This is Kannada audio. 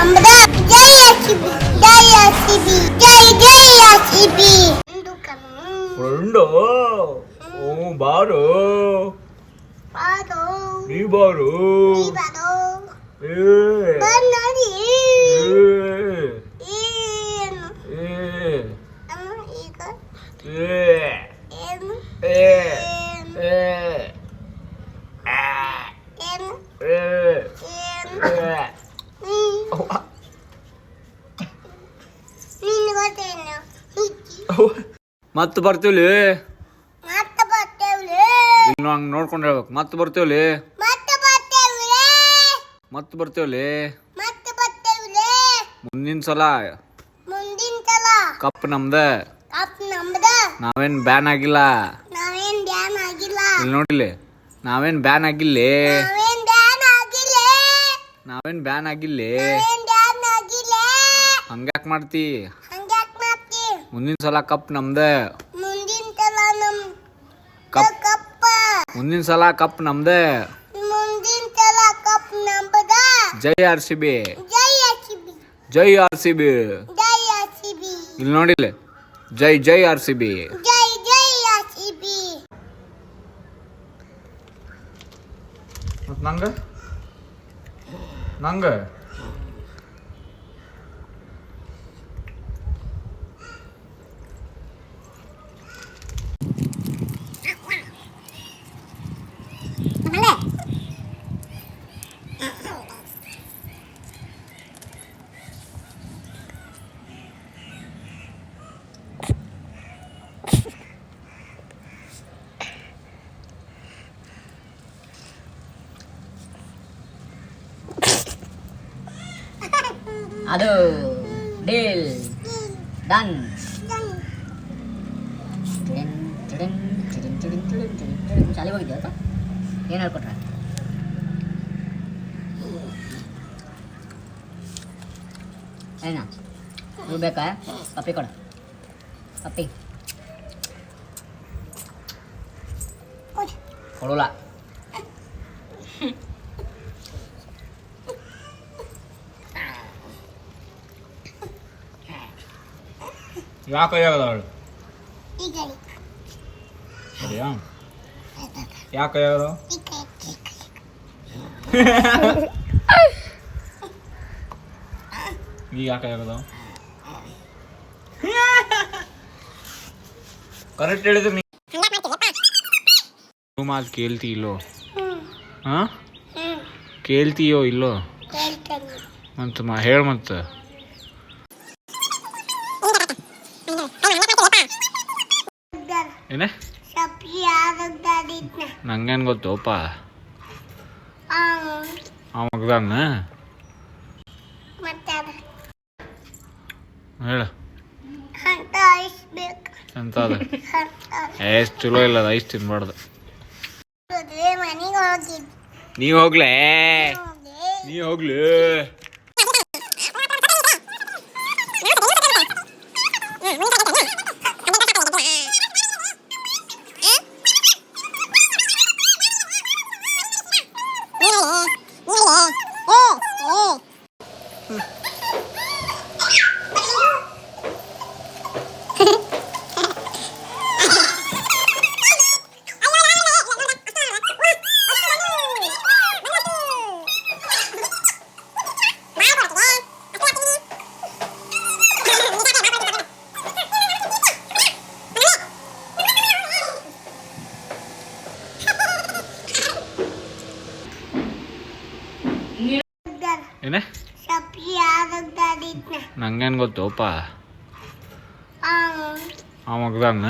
ನಮ್ಮದ ಜೈ ಆರ್‌ಸಿಬಿ ಜೈ ಆರ್‌ಸಿಬಿ ಜೈ ಜೈ ಆರ್‌ಸಿಬಿ ಫ್ರೆಂಡು ಬಾರು ಬಾರೋ ನೀ ಬಾರು ನೀ ಬಾರೋ ಏ ಬನ್ನಡಿ ಏ ಏನು ಏ ಈಗ ಏ ಏನು ಏ ಏ ಏನು ಏ ನೀನು ಗೊತ್ತೇನು ಮತ್ತೆ ಬರ್ತೀವಿ ಮತ್ತೆ ಬರ್ತೇವ್ಲೆ ಇನ್ನು ಹಂಗೆ ನೋಡ್ಕೊಂಡು ಹೇಳ್ಬೇಕು ಮತ್ತೆ ಬರ್ತೀವಿ ಮತ್ತೆ ಬರ್ತೇವ್ಲೆ ಮತ್ತೆ ಬರ್ತೀವಿ ಮತ್ತೆ ಬರ್ತೇವ್ಲೆ ಮುಂದಿನ ಸಲ ಮುಂದಿನ ಸಲ ಕಪ್ ನಮ್ದ ಕಪ್ ನಮ್ಮದ ನಾವೇನ್ ಬ್ಯಾನ್ ಆಗಿಲ್ಲ ನಾವೇನ್ ಡ್ಯಾನ್ ಆಗಿಲ್ಲ ಇಲ್ಲಿ ನೋಡಿಲಿ ನಾವೇನ್ ಬ್ಯಾನ್ ಆಗಿಲ್ಲ ನಾವೇನ್ ಡ್ಯಾನ್ ಆಗಿಲ್ಲ ನಾವೇನ್ ಬ್ಯಾನ್ ಆಗಿಲ್ಲ ನಾವೇನ್ ಡ್ಯಾನ್ ಆಗಿಲ್ಲ ಹಂಗ್ಯಾಕ್ ಮಾಡ್ತಿ ಹಂಗ್ಯಾಕ್ ಮಾಡ್ತಿ ಮುಂದಿನ ಸಲ ಕಪ್ ನಮ್ದ ಮುಂದಿನ ಸಲ ನಮ್ ಕಪ್ ಕಪ್ಪ ಮುಂದಿನ ಸಲ ಕಪ್ ನಮ್ದ ಮುಂದಿನ ಸಲ ಕಪ್ ನಮ್ಮದ ಜೈ ಆರ್‌ಸಿಬಿ ಜೈ ಆರ್‌ಸಿಬಿ ಜೈ ಆರ್‌ಸಿಬಿ ಜೈ ಆರ್‌ಸಿಬಿ ಇಲ್ಲಿ ನೋಡಿಲ್ಲ ಜೈ ಜೈ ಆರ್‌ಸಿಬಿ ಜೈ ಜೈ ಆರ್‌ಸಿಬಿ ನಂಗ ನಂಗ ಅದು ಡೀಲ್ ಡನ್ ಶಾಲೆಗೆ ಹೋಗಿದ್ದೆ ಆಯ್ತಾ ಏನು ಹೇಳ್ಕೊಟ್ರ ಏನ ನೀವು ಬೇಕಾ ಪಪ್ಪಿ ಕೊಡು ಪಪ್ಪಿ ಕೊಡೋಲ್ಲ ಯಾಕೆ ಯಾವ್ದವಳು ಈಗ ಸರಿಯಾ ಯಾಕೆ ಯಾವ್ದು ಈಗ ಯಾಕೆ ಯಾವ್ದು ಕರೆಕ್ಟ್ ಹೇಳಿದ್ರೆ ನೀ ಮಾತು ಕೇಳ್ತಿ ಇಲ್ಲೋ ಹಾ ಕೇಳ್ತೀಯೋ ಇಲ್ಲೋ ಹೇಳ್ತೇನೆ ಮತ್ತು ಹೇಳ ಮತ್ತೆ ಏನೇ ಸಪ್ರಿ ಆದದ್ದಾಡಿದ್ನ ನಂಗೇನು ಗೊತ್ತೋಪ ಆ ಅವಾಗ್ದಾನ ಮತ್ತೆ ಅದ ಹೇಳ ಅಂತ ಐಸ್ ಬೇಕು ಎಂತ ಅದ ಅಂತ ಎಷ್ಟು ಚಲೋ ಇಲ್ಲ ಅದು ಐಸ್ ತಿನ್ಬಾರ್ದು ಮನೆಗೆ ಹೋಗಿದ್ದೆ ನೀ ಹೋಗ್ಲೇ ನೀ ಹೋಗ್ಲಿ ಏನೇ ಸಪ್ರಿ ಆದದ್ದಾಡಿದ್ನ ನಂಗೇನು ಗೊತ್ತೋಪ ಆ ಅವಾಗ್ದಾನ